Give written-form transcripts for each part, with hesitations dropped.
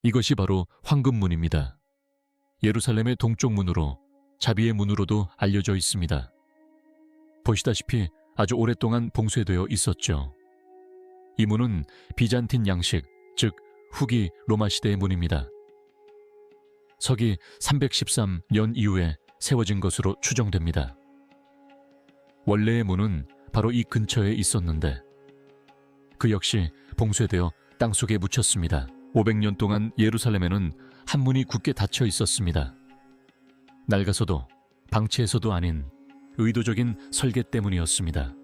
이것이 바로 황금문입니다. 예루살렘의 동쪽 문으로, 자비의 문으로도 알려져 있습니다. 보시다시피 아주 오랫동안 봉쇄되어 있었죠. 이 문은 비잔틴 양식, 즉 후기 로마 시대의 문입니다. 서기 313년 이후에 세워진 것으로 추정됩니다. 원래의 문은 바로 이 근처에 있었는데 그 역시 봉쇄되어 땅속에 묻혔습니다. 500년 동안 예루살렘에는 한 문이 굳게 닫혀 있었습니다. 낡아서도 방치해서도 아닌 의도적인 설계 때문이었습니다.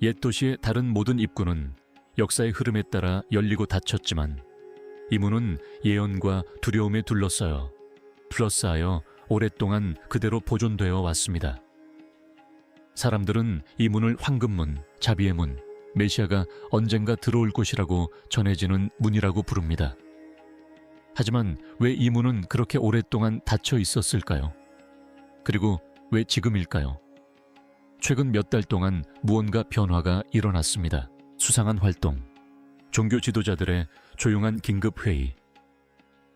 옛 도시의 다른 모든 입구는 역사의 흐름에 따라 열리고 닫혔지만 이 문은 예언과 두려움에 둘러싸여 오랫동안 그대로 보존되어 왔습니다. 사람들은 이 문을 황금문, 자비의 문, 메시아가 언젠가 들어올 곳이라고 전해지는 문이라고 부릅니다. 하지만 왜 이 문은 그렇게 오랫동안 닫혀 있었을까요? 그리고 왜 지금일까요? 최근 몇 달 동안 무언가 변화가 일어났습니다. 수상한 활동, 종교 지도자들의 조용한 긴급회의,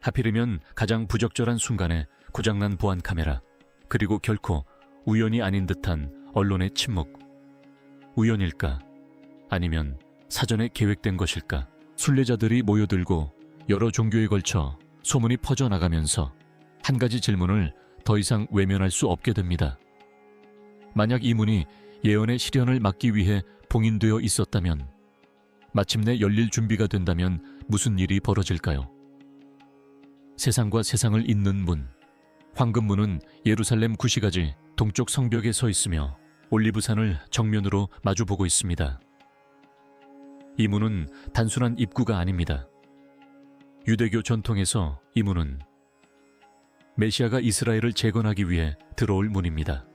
하필이면 가장 부적절한 순간에 고장난 보안 카메라, 그리고 결코 우연이 아닌 듯한 언론의 침묵. 우연일까? 아니면 사전에 계획된 것일까? 순례자들이 모여들고 여러 종교에 걸쳐 소문이 퍼져나가면서 한 가지 질문을 더 이상 외면할 수 없게 됩니다. 만약 이 문이 예언의 실현을 막기 위해 봉인되어 있었다면, 마침내 열릴 준비가 된다면 무슨 일이 벌어질까요? 세상과 세상을 잇는 문, 황금문은 예루살렘 구시가지 동쪽 성벽에 서 있으며 올리브산을 정면으로 마주보고 있습니다. 이 문은 단순한 입구가 아닙니다. 유대교 전통에서 이 문은 메시아가 이스라엘을 재건하기 위해 들어올 문입니다.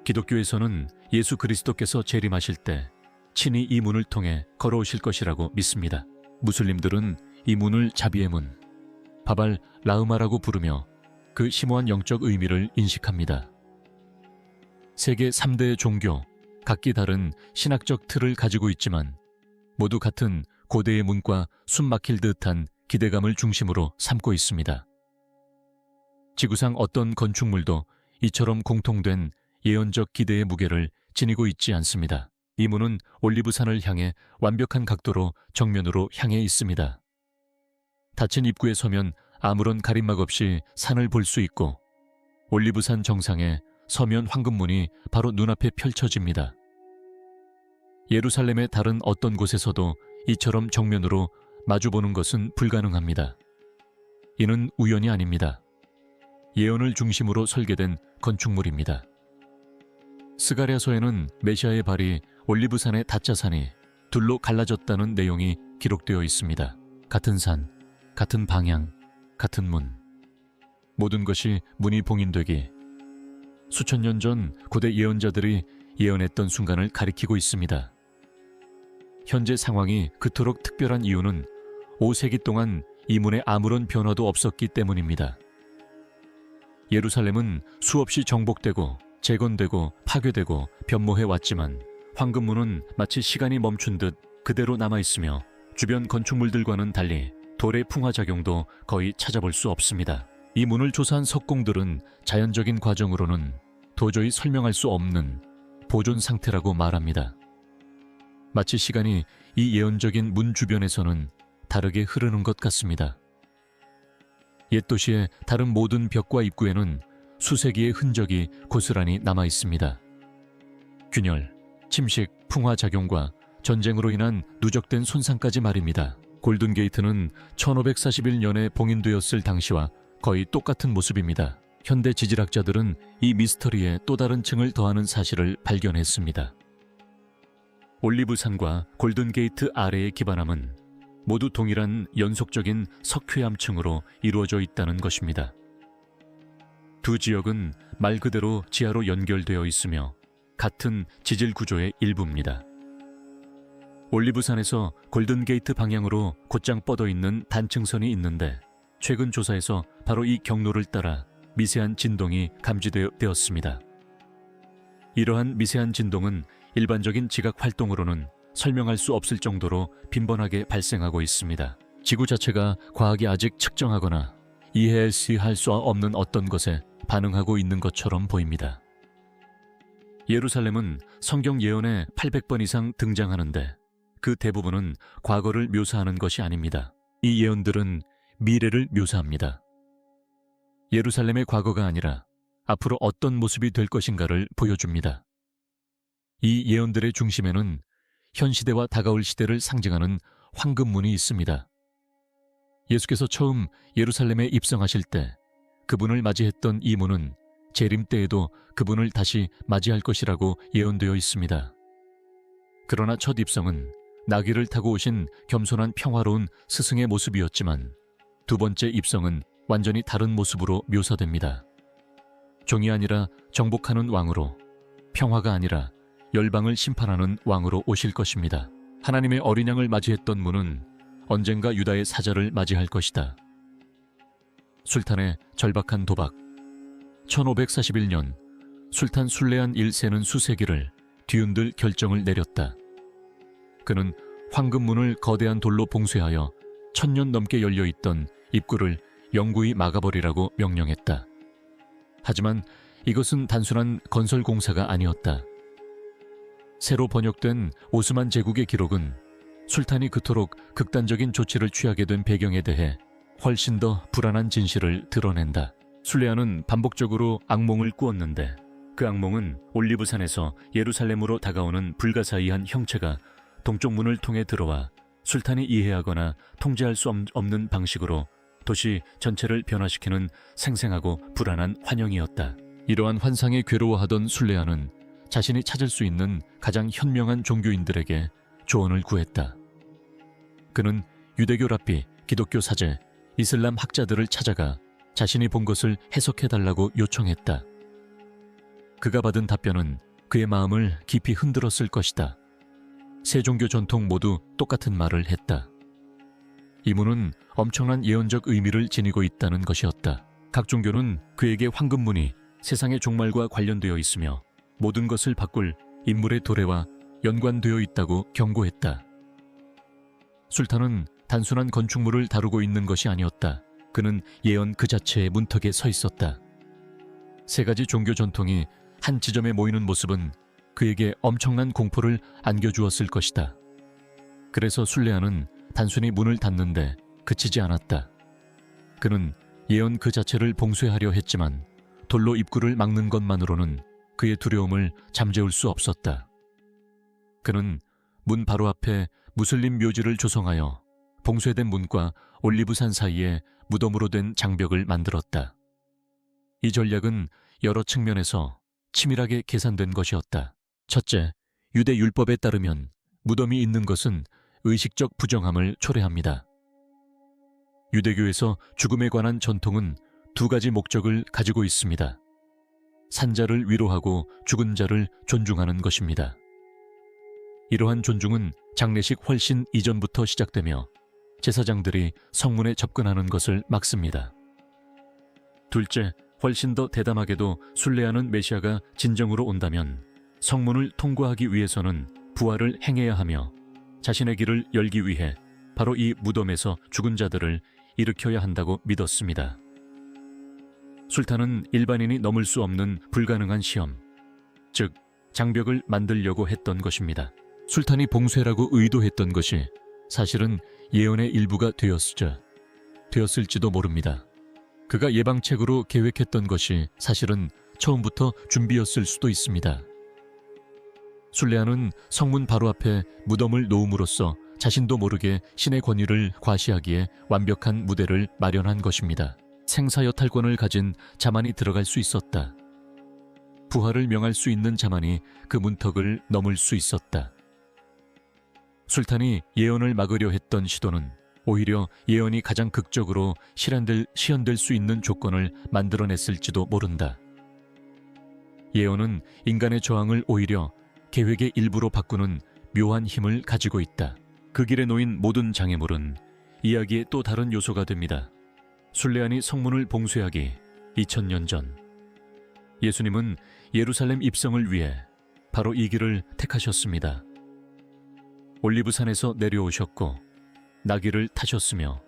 기독교에서는 예수 그리스도께서 재림하실 때 친히 이 문을 통해 걸어오실 것이라고 믿습니다. 무슬림들은 이 문을 자비의 문, 바발 라흐마라고 부르며 그 심오한 영적 의미를 인식합니다. 세계 3대 종교, 각기 다른 신학적 틀을 가지고 있지만 모두 같은 고대의 문과 숨막힐 듯한 기대감을 중심으로 삼고 있습니다. 지구상 어떤 건축물도 이처럼 공통된 예언적 기대의 무게를 지니고 있지 않습니다. 이 문은 올리브산을 향해 완벽한 각도로 정면으로 향해 있습니다. 닫힌 입구에 서면 아무런 가림막 없이 산을 볼 수 있고 올리브산 정상에 서면 황금문이 바로 눈앞에 펼쳐집니다. 예루살렘의 다른 어떤 곳에서도 이처럼 정면으로 마주보는 것은 불가능합니다. 이는 우연이 아닙니다. 예언을 중심으로 설계된 건축물입니다. 스가랴서에는 메시아의 발이 올리브산의 다짜산이 둘로 갈라졌다는 내용이 기록되어 있습니다. 같은 산, 같은 방향, 같은 문. 모든 것이 문이 봉인되기, 수천 년 전 고대 예언자들이 예언했던 순간을 가리키고 있습니다. 현재 상황이 그토록 특별한 이유는 5세기 동안 이 문에 아무런 변화도 없었기 때문입니다. 예루살렘은 수없이 정복되고 재건되고 파괴되고 변모해 왔지만 황금문은 마치 시간이 멈춘 듯 그대로 남아있으며 주변 건축물들과는 달리 돌의 풍화작용도 거의 찾아볼 수 없습니다. 이 문을 조사한 석공들은 자연적인 과정으로는 도저히 설명할 수 없는 보존 상태라고 말합니다. 마치 시간이 이 예언적인 문 주변에서는 다르게 흐르는 것 같습니다. 옛 도시의 다른 모든 벽과 입구에는 수세기의 흔적이 고스란히 남아 있습니다. 균열, 침식, 풍화작용과 전쟁으로 인한 누적된 손상까지 말입니다. 골든게이트는 1541년에 봉인되었을 당시와 거의 똑같은 모습입니다. 현대 지질학자들은 이 미스터리에 또 다른 층을 더하는 사실을 발견했습니다. 올리브산과 골든게이트 아래의 기반함은 모두 동일한 연속적인 석회암층으로 이루어져 있다는 것입니다. 두 지역은 말 그대로 지하로 연결되어 있으며 같은 지질 구조의 일부입니다. 올리브산에서 골든게이트 방향으로 곧장 뻗어 있는 단층선이 있는데 최근 조사에서 바로 이 경로를 따라 미세한 진동이 감지되었습니다. 이러한 미세한 진동은 일반적인 지각 활동으로는 설명할 수 없을 정도로 빈번하게 발생하고 있습니다. 지구 자체가 과학이 아직 측정하거나 이해할 수 없는 어떤 것에 반응하고 있는 것처럼 보입니다. 예루살렘은 성경 예언에 800번 이상 등장하는데 그 대부분은 과거를 묘사하는 것이 아닙니다. 이 예언들은 미래를 묘사합니다. 예루살렘의 과거가 아니라 앞으로 어떤 모습이 될 것인가를 보여줍니다. 이 예언들의 중심에는 현 시대와 다가올 시대를 상징하는 황금문이 있습니다. 예수께서 처음 예루살렘에 입성하실 때 그분을 맞이했던 이 문은 재림 때에도 그분을 다시 맞이할 것이라고 예언되어 있습니다. 그러나 첫 입성은 나귀를 타고 오신 겸손한 평화로운 스승의 모습이었지만 두 번째 입성은 완전히 다른 모습으로 묘사됩니다. 종이 아니라 정복하는 왕으로, 평화가 아니라 열방을 심판하는 왕으로 오실 것입니다. 하나님의 어린 양을 맞이했던 문은 언젠가 유다의 사자를 맞이할 것이다. 술탄의 절박한 도박. 1541년 술탄 술레안 1세는 수세기를 뒤흔들 결정을 내렸다. 그는 황금문을 거대한 돌로 봉쇄하여 1000년 넘게 열려있던 입구를 영구히 막아버리라고 명령했다. 하지만 이것은 단순한 건설 공사가 아니었다. 새로 번역된 오스만 제국의 기록은 술탄이 그토록 극단적인 조치를 취하게 된 배경에 대해 훨씬 더 불안한 진실을 드러낸다. 술레아는 반복적으로 악몽을 꾸었는데 그 악몽은 올리브산에서 예루살렘으로 다가오는 불가사의한 형체가 동쪽 문을 통해 들어와 술탄이 이해하거나 통제할 수 없는 방식으로 도시 전체를 변화시키는 생생하고 불안한 환영이었다. 이러한 환상에 괴로워하던 술레아는 자신이 찾을 수 있는 가장 현명한 종교인들에게 조언을 구했다. 그는 유대교 랍비, 기독교 사제, 이슬람 학자들을 찾아가 자신이 본 것을 해석해달라고 요청했다. 그가 받은 답변은 그의 마음을 깊이 흔들었을 것이다. 세 종교 전통 모두 똑같은 말을 했다. 이 문은 엄청난 예언적 의미를 지니고 있다는 것이었다. 각 종교는 그에게 황금문이 세상의 종말과 관련되어 있으며 모든 것을 바꿀 인물의 도래와 연관되어 있다고 경고했다. 술탄은 단순한 건축물을 다루고 있는 것이 아니었다. 그는 예언 그 자체의 문턱에 서 있었다. 세 가지 종교 전통이 한 지점에 모이는 모습은 그에게 엄청난 공포를 안겨주었을 것이다. 그래서 술레아는 단순히 문을 닫는데 그치지 않았다. 그는 예언 그 자체를 봉쇄하려 했지만 돌로 입구를 막는 것만으로는 그의 두려움을 잠재울 수 없었다. 그는 문 바로 앞에 무슬림 묘지를 조성하여 봉쇄된 문과 올리브산 사이에 무덤으로 된 장벽을 만들었다. 이 전략은 여러 측면에서 치밀하게 계산된 것이었다. 첫째, 유대 율법에 따르면 무덤이 있는 것은 의식적 부정함을 초래합니다. 유대교에서 죽음에 관한 전통은 두 가지 목적을 가지고 있습니다. 산자를 위로하고 죽은 자를 존중하는 것입니다. 이러한 존중은 장례식 훨씬 이전부터 시작되며 제사장들이 성문에 접근하는 것을 막습니다. 둘째, 훨씬 더 대담하게도 순례하는 메시아가 진정으로 온다면 성문을 통과하기 위해서는 부활을 행해야 하며 자신의 길을 열기 위해 바로 이 무덤에서 죽은 자들을 일으켜야 한다고 믿었습니다. 술탄은 일반인이 넘을 수 없는 불가능한 시험, 즉 장벽을 만들려고 했던 것입니다. 술탄이 봉쇄라고 의도했던 것이 사실은 예언의 일부가 되었을지도 모릅니다. 그가 예방책으로 계획했던 것이 사실은 처음부터 준비였을 수도 있습니다. 술레아는 성문 바로 앞에 무덤을 놓음으로써 자신도 모르게 신의 권위를 과시하기에 완벽한 무대를 마련한 것입니다. 생사여탈권을 가진 자만이 들어갈 수 있었다. 부활을 명할 수 있는 자만이 그 문턱을 넘을 수 있었다. 술탄이 예언을 막으려 했던 시도는 오히려 예언이 가장 극적으로 실현될 수 있는 조건을 만들어냈을지도 모른다. 예언은 인간의 저항을 오히려 계획의 일부로 바꾸는 묘한 힘을 가지고 있다. 그 길에 놓인 모든 장애물은 이야기의 또 다른 요소가 됩니다. 술레안이 성문을 봉쇄하기 2000년 전, 예수님은 예루살렘 입성을 위해 바로 이 길을 택하셨습니다. 올리브산에서 내려오셨고 나귀를 타셨으며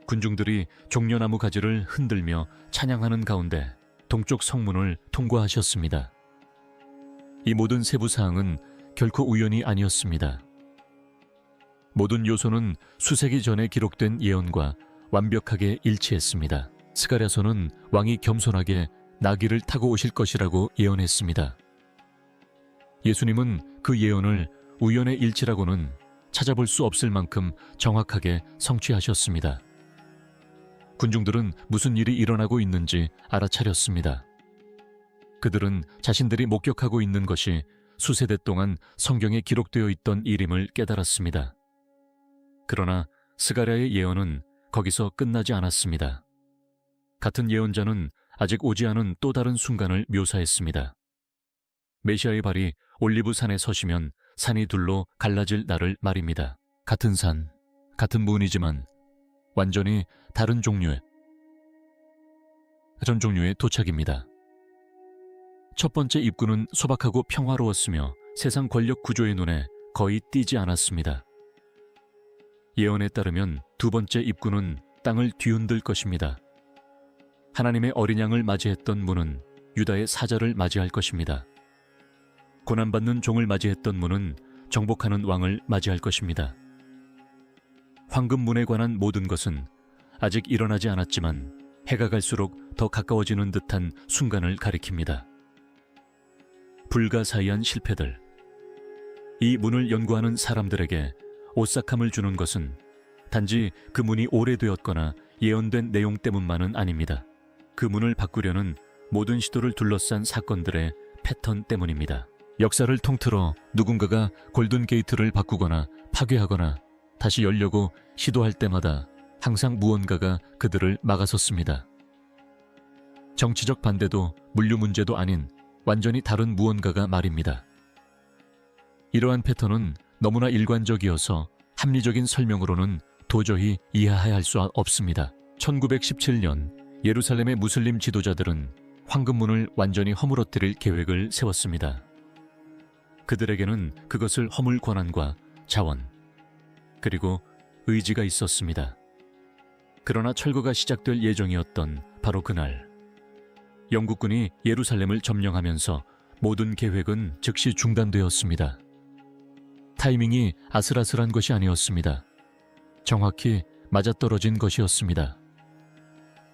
군중들이 종려나무 가지를 흔들며 찬양하는 가운데 동쪽 성문을 통과하셨습니다. 이 모든 세부 사항은 결코 우연이 아니었습니다. 모든 요소는 수세기 전에 기록된 예언과 완벽하게 일치했습니다. 스가랴서는 왕이 겸손하게 나귀를 타고 오실 것이라고 예언했습니다. 예수님은 그 예언을 우연의 일치라고는 찾아볼 수 없을 만큼 정확하게 성취하셨습니다. 군중들은 무슨 일이 일어나고 있는지 알아차렸습니다. 그들은 자신들이 목격하고 있는 것이 수세대 동안 성경에 기록되어 있던 일임을 깨달았습니다. 그러나 스가랴의 예언은 거기서 끝나지 않았습니다. 같은 예언자는 아직 오지 않은 또 다른 순간을 묘사했습니다. 메시아의 발이 올리브산에 서시면 산이 둘로 갈라질 날을 말입니다. 같은 산, 같은 문이지만 완전히 다른 종류의 도착입니다. 첫 번째 입구는 소박하고 평화로웠으며 세상 권력 구조의 눈에 거의 띄지 않았습니다. 예언에 따르면 두 번째 입구는 땅을 뒤흔들 것입니다. 하나님의 어린 양을 맞이했던 문은 유다의 사자를 맞이할 것입니다. 고난받는 종을 맞이했던 문은 정복하는 왕을 맞이할 것입니다. 황금문에 관한 모든 것은 아직 일어나지 않았지만 해가 갈수록 더 가까워지는 듯한 순간을 가리킵니다. 불가사의한 실패들. 이 문을 연구하는 사람들에게 오싹함을 주는 것은 단지 그 문이 오래되었거나 예언된 내용 때문만은 아닙니다. 그 문을 바꾸려는 모든 시도를 둘러싼 사건들의 패턴 때문입니다. 역사를 통틀어 누군가가 골든 게이트를 바꾸거나 파괴하거나 다시 열려고 시도할 때마다 항상 무언가가 그들을 막아섰습니다. 정치적 반대도 물류 문제도 아닌 완전히 다른 무언가가 말입니다. 이러한 패턴은 너무나 일관적이어서 합리적인 설명으로는 도저히 이해할 수 없습니다. 1917년 예루살렘의 무슬림 지도자들은 황금문을 완전히 허물어뜨릴 계획을 세웠습니다. 그들에게는 그것을 허물 권한과 자원, 그리고 의지가 있었습니다. 그러나 철거가 시작될 예정이었던 바로 그날, 영국군이 예루살렘을 점령하면서 모든 계획은 즉시 중단되었습니다. 타이밍이 아슬아슬한 것이 아니었습니다. 정확히 맞아떨어진 것이었습니다.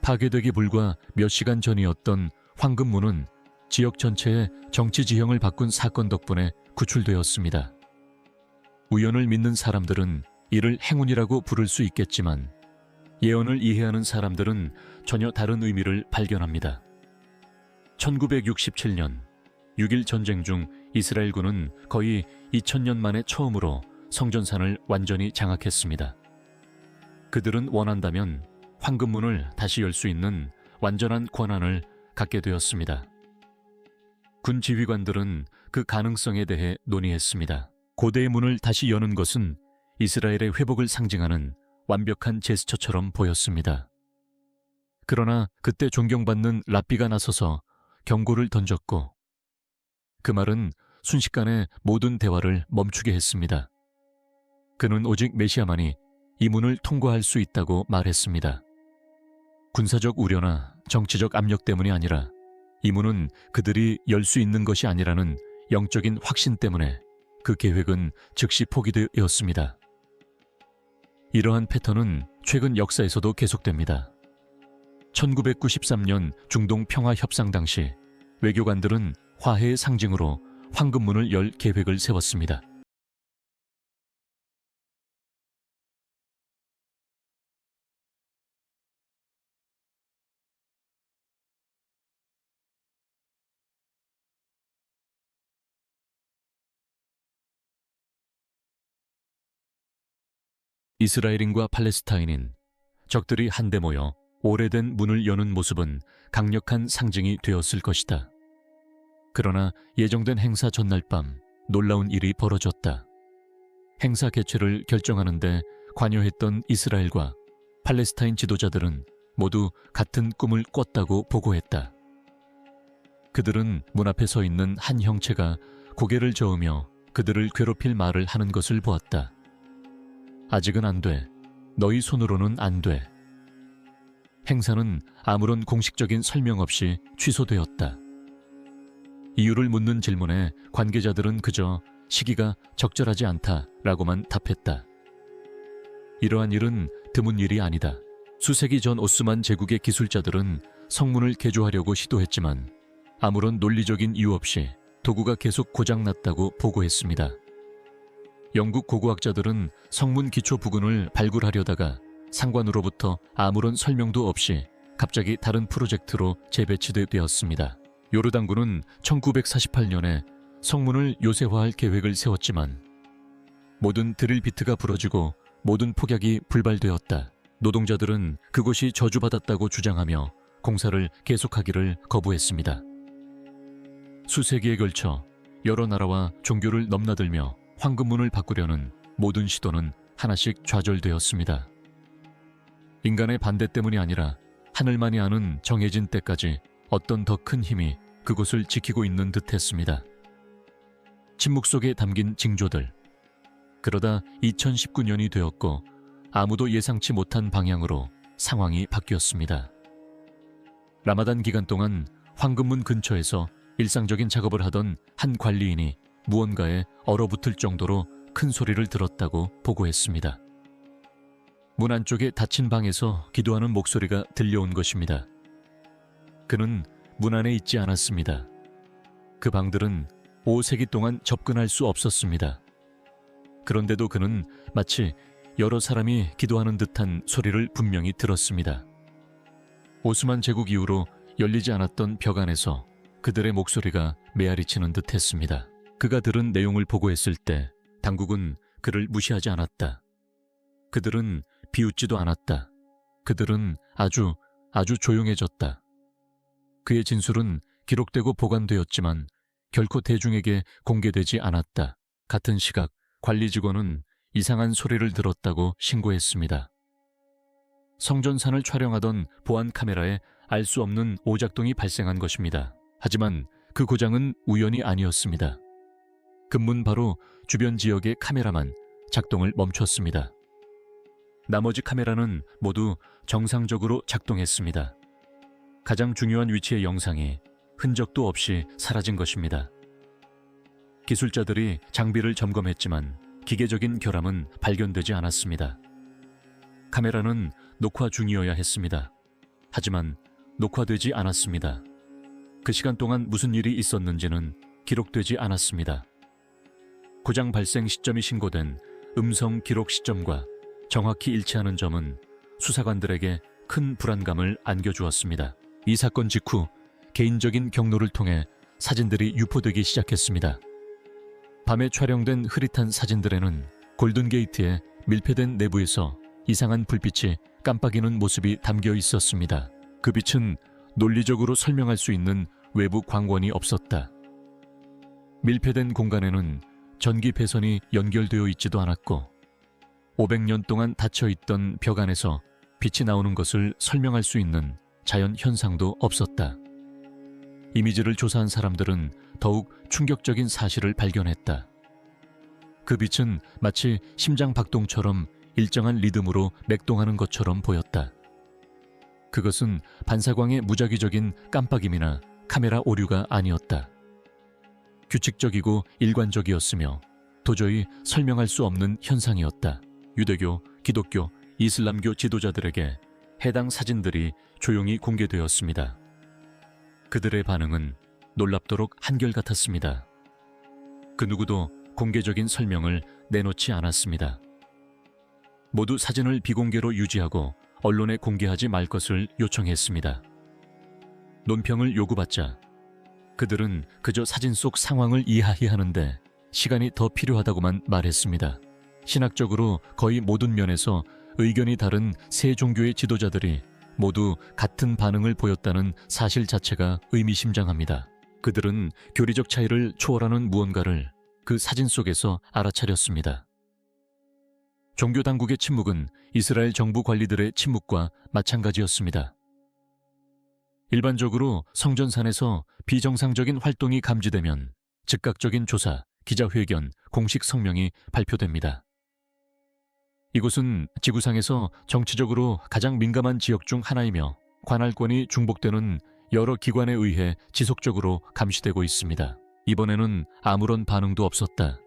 파괴되기 불과 몇 시간 전이었던 황금문은 지역 전체의 정치 지형을 바꾼 사건 덕분에 구출되었습니다. 우연을 믿는 사람들은 이를 행운이라고 부를 수 있겠지만 예언을 이해하는 사람들은 전혀 다른 의미를 발견합니다. 1967년 6.1 전쟁 중 이스라엘군은 거의 2000년 만에 처음으로 성전산을 완전히 장악했습니다. 그들은 원한다면 황금문을 다시 열 수 있는 완전한 권한을 갖게 되었습니다. 군 지휘관들은 그 가능성에 대해 논의했습니다. 고대의 문을 다시 여는 것은 이스라엘의 회복을 상징하는 완벽한 제스처처럼 보였습니다. 그러나 그때 존경받는 랍비가 나서서 경고를 던졌고 그 말은 순식간에 모든 대화를 멈추게 했습니다. 그는 오직 메시아만이 이 문을 통과할 수 있다고 말했습니다. 군사적 우려나 정치적 압력 때문이 아니라 이 문은 그들이 열 수 있는 것이 아니라는 영적인 확신 때문에 그 계획은 즉시 포기되었습니다. 이러한 패턴은 최근 역사에서도 계속됩니다. 1993년 중동 평화 협상 당시 외교관들은 화해의 상징으로 황금문을 열 계획을 세웠습니다. 이스라엘인과 팔레스타인인 적들이 한데 모여 오래된 문을 여는 모습은 강력한 상징이 되었을 것이다. 그러나 예정된 행사 전날 밤 놀라운 일이 벌어졌다. 행사 개최를 결정하는데 관여했던 이스라엘과 팔레스타인 지도자들은 모두 같은 꿈을 꿨다고 보고했다. 그들은 문 앞에 서 있는 한 형체가 고개를 저으며 그들을 괴롭힐 말을 하는 것을 보았다. 아직은 안 돼. 너희 손으로는 안 돼. 행사는 아무런 공식적인 설명 없이 취소되었다. 이유를 묻는 질문에 관계자들은 그저 시기가 적절하지 않다라고만 답했다. 이러한 일은 드문 일이 아니다. 수세기 전 오스만 제국의 기술자들은 성문을 개조하려고 시도했지만 아무런 논리적인 이유 없이 도구가 계속 고장났다고 보고했습니다. 영국 고고학자들은 성문 기초 부근을 발굴하려다가 상관으로부터 아무런 설명도 없이 갑자기 다른 프로젝트로 재배치되었습니다. 요르단군은 1948년에 성문을 요새화할 계획을 세웠지만 모든 드릴 비트가 부러지고 모든 폭약이 불발되었다. 노동자들은 그곳이 저주받았다고 주장하며 공사를 계속하기를 거부했습니다. 수세기에 걸쳐 여러 나라와 종교를 넘나들며 황금문을 바꾸려는 모든 시도는 하나씩 좌절되었습니다. 인간의 반대 때문이 아니라 하늘만이 아는 정해진 때까지 어떤 더 큰 힘이 그곳을 지키고 있는 듯했습니다. 침묵 속에 담긴 징조들. 그러다 2019년이 되었고 아무도 예상치 못한 방향으로 상황이 바뀌었습니다. 라마단 기간 동안 황금문 근처에서 일상적인 작업을 하던 한 관리인이 무언가에 얼어붙을 정도로 큰 소리를 들었다고 보고했습니다. 문 안쪽에 닫힌 방에서 기도하는 목소리가 들려온 것입니다. 그는 문 안에 있지 않았습니다. 그 방들은 5세기 동안 접근할 수 없었습니다. 그런데도 그는 마치 여러 사람이 기도하는 듯한 소리를 분명히 들었습니다. 오스만 제국 이후로 열리지 않았던 벽 안에서 그들의 목소리가 메아리치는 듯했습니다. 그가 들은 내용을 보고했을 때 당국은 그를 무시하지 않았다. 그들은 비웃지도 않았다. 그들은 아주 조용해졌다. 그의 진술은 기록되고 보관되었지만 결코 대중에게 공개되지 않았다. 같은 시각 관리 직원은 이상한 소리를 들었다고 신고했습니다. 성전산을 촬영하던 보안 카메라에 알 수 없는 오작동이 발생한 것입니다. 하지만 그 고장은 우연이 아니었습니다. 근문 바로 주변 지역의 카메라만 작동을 멈췄습니다. 나머지 카메라는 모두 정상적으로 작동했습니다. 가장 중요한 위치의 영상이 흔적도 없이 사라진 것입니다. 기술자들이 장비를 점검했지만 기계적인 결함은 발견되지 않았습니다. 카메라는 녹화 중이어야 했습니다. 하지만 녹화되지 않았습니다. 그 시간 동안 무슨 일이 있었는지는 기록되지 않았습니다. 고장 발생 시점이 신고된 음성 기록 시점과 정확히 일치하는 점은 수사관들에게 큰 불안감을 안겨주었습니다. 이 사건 직후 개인적인 경로를 통해 사진들이 유포되기 시작했습니다. 밤에 촬영된 흐릿한 사진들에는 골든게이트의 밀폐된 내부에서 이상한 불빛이 깜빡이는 모습이 담겨 있었습니다. 그 빛은 논리적으로 설명할 수 있는 외부 광원이 없었다. 밀폐된 공간에는 전기 배선이 연결되어 있지도 않았고 500년 동안 닫혀있던 벽 안에서 빛이 나오는 것을 설명할 수 있는 자연 현상도 없었다. 이미지를 조사한 사람들은 더욱 충격적인 사실을 발견했다. 그 빛은 마치 심장 박동처럼 일정한 리듬으로 맥동하는 것처럼 보였다. 그것은 반사광의 무작위적인 깜빡임이나 카메라 오류가 아니었다. 규칙적이고 일관적이었으며 도저히 설명할 수 없는 현상이었다. 유대교, 기독교, 이슬람교 지도자들에게 해당 사진들이 조용히 공개되었습니다. 그들의 반응은 놀랍도록 한결같았습니다. 그 누구도 공개적인 설명을 내놓지 않았습니다. 모두 사진을 비공개로 유지하고 언론에 공개하지 말 것을 요청했습니다. 논평을 요구받자 그들은 그저 사진 속 상황을 이해하는데 시간이 더 필요하다고만 말했습니다. 신학적으로 거의 모든 면에서 의견이 다른 세 종교의 지도자들이 모두 같은 반응을 보였다는 사실 자체가 의미심장합니다. 그들은 교리적 차이를 초월하는 무언가를 그 사진 속에서 알아차렸습니다. 종교 당국의 침묵은 이스라엘 정부 관리들의 침묵과 마찬가지였습니다. 일반적으로 성전산에서 비정상적인 활동이 감지되면 즉각적인 조사, 기자회견, 공식 성명이 발표됩니다. 이곳은 지구상에서 정치적으로 가장 민감한 지역 중 하나이며 관할권이 중복되는 여러 기관에 의해 지속적으로 감시되고 있습니다. 이번에는 아무런 반응도 없었다.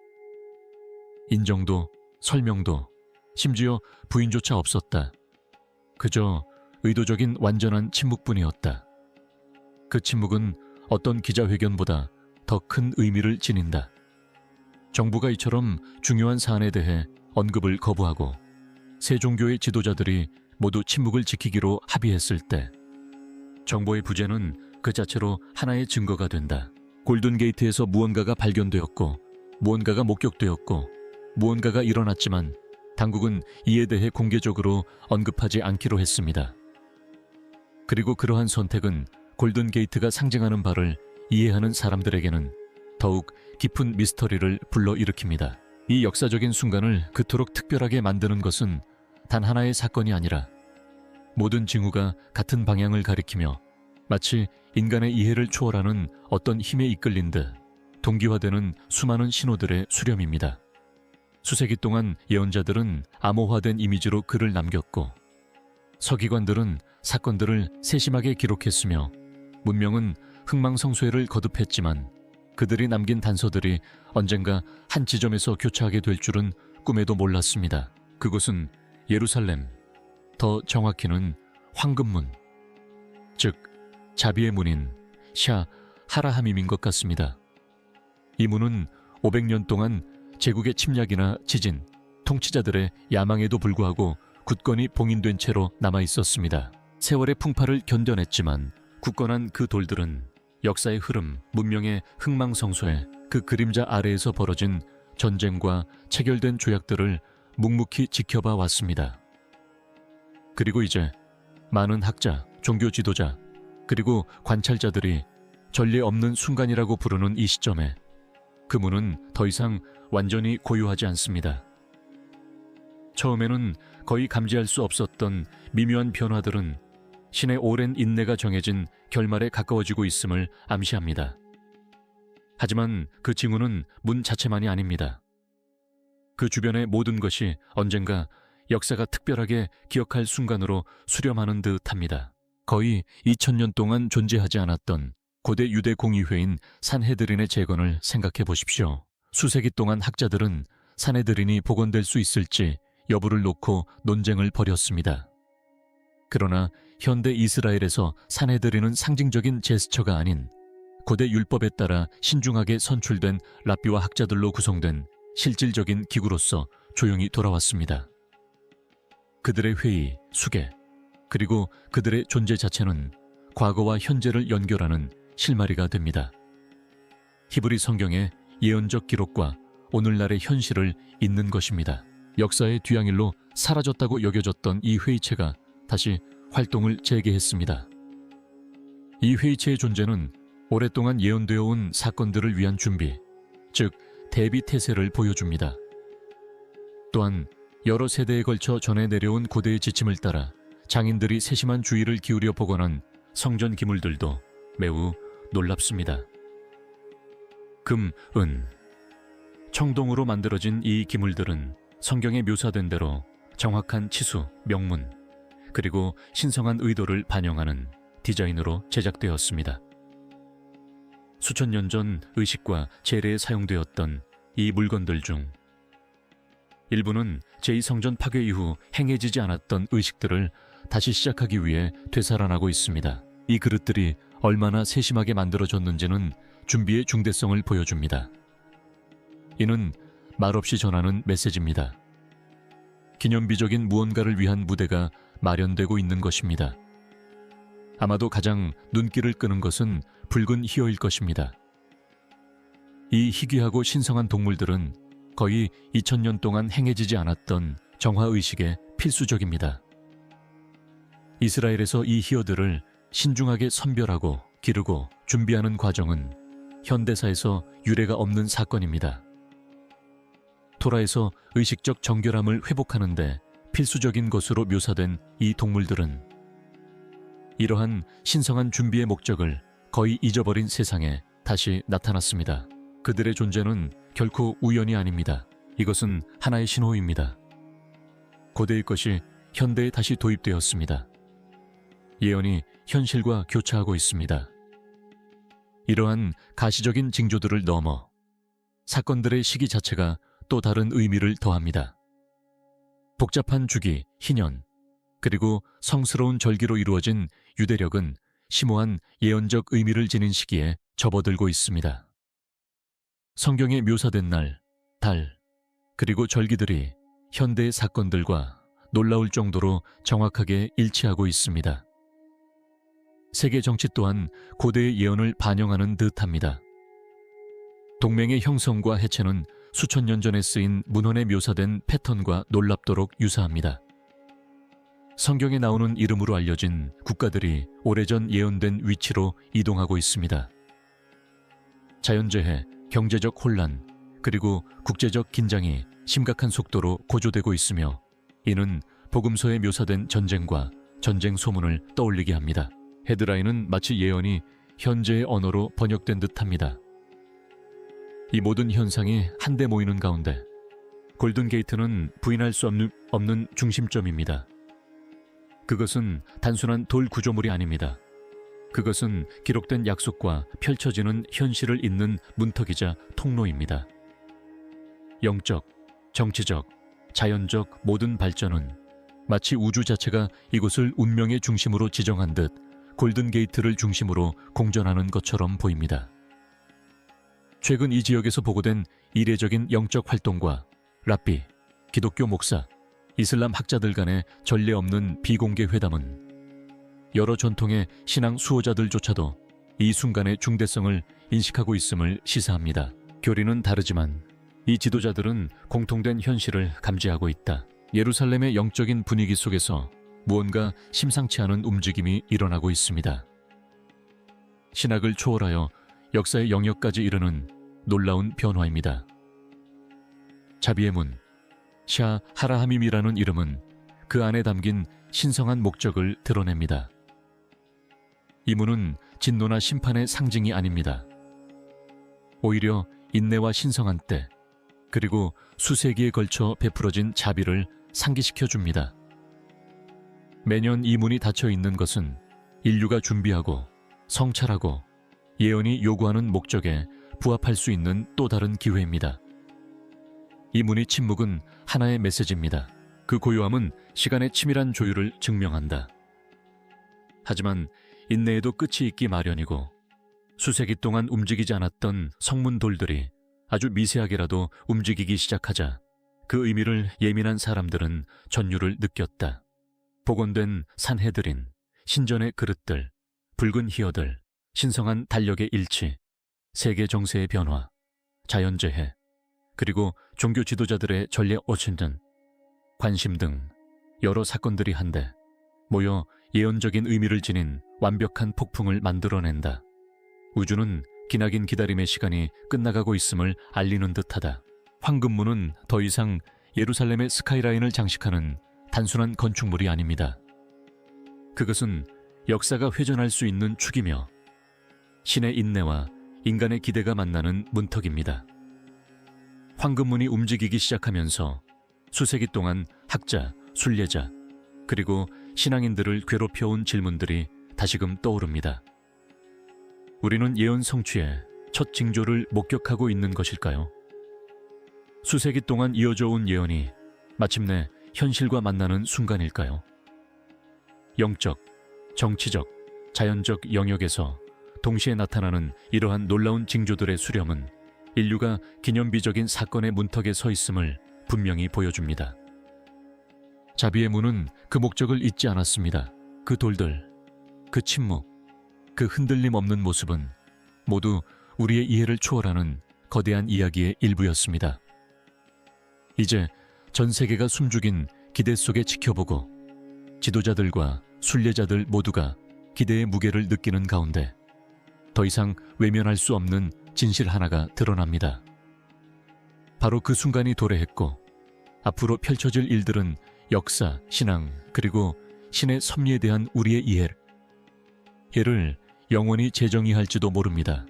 인정도, 설명도, 심지어 부인조차 없었다. 그저 의도적인 완전한 침묵뿐이었다. 그 침묵은 어떤 기자회견보다 더 큰 의미를 지닌다. 정부가 이처럼 중요한 사안에 대해 언급을 거부하고 세 종교의 지도자들이 모두 침묵을 지키기로 합의했을 때 정보의 부재는 그 자체로 하나의 증거가 된다. 골든게이트에서 무언가가 발견되었고 무언가가 목격되었고 무언가가 일어났지만 당국은 이에 대해 공개적으로 언급하지 않기로 했습니다. 그리고 그러한 선택은 골든게이트가 상징하는 바를 이해하는 사람들에게는 더욱 깊은 미스터리를 불러일으킵니다. 이 역사적인 순간을 그토록 특별하게 만드는 것은 단 하나의 사건이 아니라 모든 징후가 같은 방향을 가리키며 마치 인간의 이해를 초월하는 어떤 힘에 이끌린 듯 동기화되는 수많은 신호들의 수렴입니다. 수세기 동안 예언자들은 암호화된 이미지로 글을 남겼고 서기관들은 사건들을 세심하게 기록했으며 문명은 흥망성쇠를 거듭했지만 그들이 남긴 단서들이 언젠가 한 지점에서 교차하게 될 줄은 꿈에도 몰랐습니다. 그곳은 예루살렘, 더 정확히는 황금문, 즉 자비의 문인 샤 하라함임인 것 같습니다. 이 문은 500년 동안 제국의 침략이나 지진, 통치자들의 야망에도 불구하고 굳건히 봉인된 채로 남아 있었습니다. 세월의 풍파를 견뎌냈지만 굳건한 그 돌들은 역사의 흐름, 문명의 흥망성쇠, 그 그림자 아래에서 벌어진 전쟁과 체결된 조약들을 묵묵히 지켜봐 왔습니다. 그리고 이제 많은 학자, 종교 지도자, 그리고 관찰자들이 전례 없는 순간이라고 부르는 이 시점에 그 문은 더 이상 완전히 고요하지 않습니다. 처음에는 거의 감지할 수 없었던 미묘한 변화들은 신의 오랜 인내가 정해진 결말에 가까워지고 있음을 암시합니다. 하지만 그 징후는 문 자체만이 아닙니다. 그 주변의 모든 것이 언젠가 역사가 특별하게 기억할 순간으로 수렴하는 듯합니다. 거의 2000년 동안 존재하지 않았던 고대 유대 공의회인 산헤드린의 재건을 생각해 보십시오. 수세기 동안 학자들은 산헤드린이 복원될 수 있을지 여부를 놓고 논쟁을 벌였습니다. 그러나 현대 이스라엘에서 산헤드린은 상징적인 제스처가 아닌 고대 율법에 따라 신중하게 선출된 랍비와 학자들로 구성된 실질적인 기구로서 조용히 돌아왔습니다. 그들의 회의, 수계, 그리고 그들의 존재 자체는 과거와 현재를 연결하는 실마리가 됩니다. 히브리 성경의 예언적 기록과 오늘날의 현실을 잇는 것입니다. 역사의 뒤양일로 사라졌다고 여겨졌던 이 회의체가 다시 활동을 재개했습니다. 이 회의체의 존재는 오랫동안 예언되어 온 사건들을 위한 준비, 즉 대비 태세를 보여줍니다. 또한 여러 세대에 걸쳐 전해 내려온 고대의 지침을 따라 장인들이 세심한 주의를 기울여 복원한 성전 기물들도 매우 놀랍습니다. 금, 은, 청동으로 만들어진 이 기물들은 성경에 묘사된 대로 정확한 치수, 명문, 그리고 신성한 의도를 반영하는 디자인으로 제작되었습니다. 수천 년 전 의식과 제례에 사용되었던 이 물건들 중 일부는 제2성전 파괴 이후 행해지지 않았던 의식들을 다시 시작하기 위해 되살아나고 있습니다. 이 그릇들이 얼마나 세심하게 만들어졌는지는 준비의 중대성을 보여줍니다. 이는 말없이 전하는 메시지입니다. 기념비적인 무언가를 위한 무대가 마련되고 있는 것입니다. 아마도 가장 눈길을 끄는 것은 붉은 희어일 것입니다. 이 희귀하고 신성한 동물들은 거의 2000년 동안 행해지지 않았던 정화의식의 필수적입니다. 이스라엘에서 이 희어들을 신중하게 선별하고 기르고 준비하는 과정은 현대사에서 유례가 없는 사건입니다. 토라에서 의식적 정결함을 회복하는 데 필수적인 것으로 묘사된 이 동물들은 이러한 신성한 준비의 목적을 거의 잊어버린 세상에 다시 나타났습니다. 그들의 존재는 결코 우연이 아닙니다. 이것은 하나의 신호입니다. 고대의 것이 현대에 다시 도입되었습니다. 예언이 현실과 교차하고 있습니다. 이러한 가시적인 징조들을 넘어 사건들의 시기 자체가 또 다른 의미를 더합니다. 복잡한 주기, 희년, 그리고 성스러운 절기로 이루어진 유대력은 심오한 예언적 의미를 지닌 시기에 접어들고 있습니다. 성경에 묘사된 날, 달, 그리고 절기들이 현대의 사건들과 놀라울 정도로 정확하게 일치하고 있습니다. 세계 정치 또한 고대의 예언을 반영하는 듯합니다. 동맹의 형성과 해체는 수천 년 전에 쓰인 문헌에 묘사된 패턴과 놀랍도록 유사합니다. 성경에 나오는 이름으로 알려진 국가들이 오래전 예언된 위치로 이동하고 있습니다. 자연재해, 경제적 혼란, 그리고 국제적 긴장이 심각한 속도로 고조되고 있으며 이는 복음서에 묘사된 전쟁과 전쟁 소문을 떠올리게 합니다. 헤드라인은 마치 예언이 현재의 언어로 번역된 듯합니다. 이 모든 현상이 한데 모이는 가운데 골든게이트는 부인할 수 없는 중심점입니다. 그것은 단순한 돌 구조물이 아닙니다. 그것은 기록된 약속과 펼쳐지는 현실을 잇는 문턱이자 통로입니다. 영적, 정치적, 자연적 모든 발전은 마치 우주 자체가 이곳을 운명의 중심으로 지정한 듯 골든게이트를 중심으로 공전하는 것처럼 보입니다. 최근 이 지역에서 보고된 이례적인 영적 활동과 랍비, 기독교 목사, 이슬람 학자들 간의 전례 없는 비공개 회담은 여러 전통의 신앙 수호자들조차도 이 순간의 중대성을 인식하고 있음을 시사합니다. 교리는 다르지만 이 지도자들은 공통된 현실을 감지하고 있다. 예루살렘의 영적인 분위기 속에서 무언가 심상치 않은 움직임이 일어나고 있습니다. 신학을 초월하여 역사의 영역까지 이르는 놀라운 변화입니다. 자비의 문, 샤 하라함임이라는 이름은 그 안에 담긴 신성한 목적을 드러냅니다. 이 문은 진노나 심판의 상징이 아닙니다. 오히려 인내와 신성한 때, 그리고 수세기에 걸쳐 베풀어진 자비를 상기시켜 줍니다. 매년 이 문이 닫혀 있는 것은 인류가 준비하고 성찰하고 예언이 요구하는 목적에 부합할 수 있는 또 다른 기회입니다. 이 문의 침묵은 하나의 메시지입니다. 그 고요함은 시간의 치밀한 조율을 증명한다. 하지만 인내에도 끝이 있기 마련이고 수세기 동안 움직이지 않았던 성문 돌들이 아주 미세하게라도 움직이기 시작하자 그 의미를 예민한 사람들은 전율을 느꼈다. 복원된 산헤드린, 신전의 그릇들, 붉은 희어들, 신성한 달력의 일치, 세계 정세의 변화, 자연재해, 그리고 종교 지도자들의 전례 오천전, 관심 등 여러 사건들이 한데 모여 예언적인 의미를 지닌 완벽한 폭풍을 만들어낸다. 우주는 기나긴 기다림의 시간이 끝나가고 있음을 알리는 듯하다. 황금문은 더 이상 예루살렘의 스카이라인을 장식하는 단순한 건축물이 아닙니다. 그것은 역사가 회전할 수 있는 축이며 신의 인내와 인간의 기대가 만나는 문턱입니다. 황금문이 움직이기 시작하면서 수세기 동안 학자, 순례자, 그리고 신앙인들을 괴롭혀온 질문들이 다시금 떠오릅니다. 우리는 예언 성취의 첫 징조를 목격하고 있는 것일까요? 수세기 동안 이어져 온 예언이 마침내 현실과 만나는 순간일까요? 영적, 정치적, 자연적 영역에서 동시에 나타나는 이러한 놀라운 징조들의 수렴은 인류가 기념비적인 사건의 문턱에 서 있음을 분명히 보여줍니다. 자비의 문은 그 목적을 잊지 않았습니다. 그 돌들, 그 침묵, 그 흔들림 없는 모습은 모두 우리의 이해를 초월하는 거대한 이야기의 일부였습니다. 이제 전 세계가 숨죽인 기대 속에 지켜보고 지도자들과 순례자들 모두가 기대의 무게를 느끼는 가운데 더 이상 외면할 수 없는 진실 하나가 드러납니다. 바로 그 순간이 도래했고 앞으로 펼쳐질 일들은 역사, 신앙, 그리고 신의 섭리에 대한 우리의 이해를 영원히 재정의할지도 모릅니다.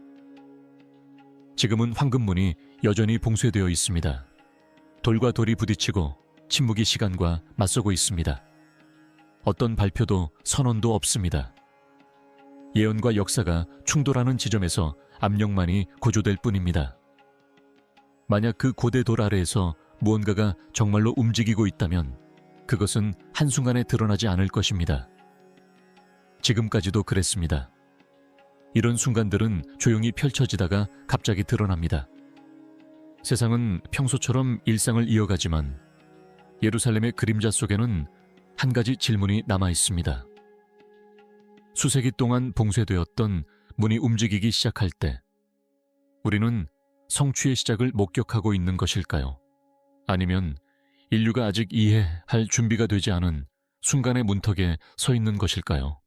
지금은 황금문이 여전히 봉쇄되어 있습니다. 돌과 돌이 부딪히고 침묵의 시간과 맞서고 있습니다. 어떤 발표도 선언도 없습니다. 예언과 역사가 충돌하는 지점에서 압력만이 고조될 뿐입니다. 만약 그 고대 돌 아래에서 무언가가 정말로 움직이고 있다면 그것은 한순간에 드러나지 않을 것입니다. 지금까지도 그랬습니다. 이런 순간들은 조용히 펼쳐지다가 갑자기 드러납니다. 세상은 평소처럼 일상을 이어가지만 예루살렘의 그림자 속에는 한 가지 질문이 남아 있습니다. 수세기 동안 봉쇄되었던 문이 움직이기 시작할 때 우리는 성취의 시작을 목격하고 있는 것일까요? 아니면 인류가 아직 이해할 준비가 되지 않은 순간의 문턱에 서 있는 것일까요?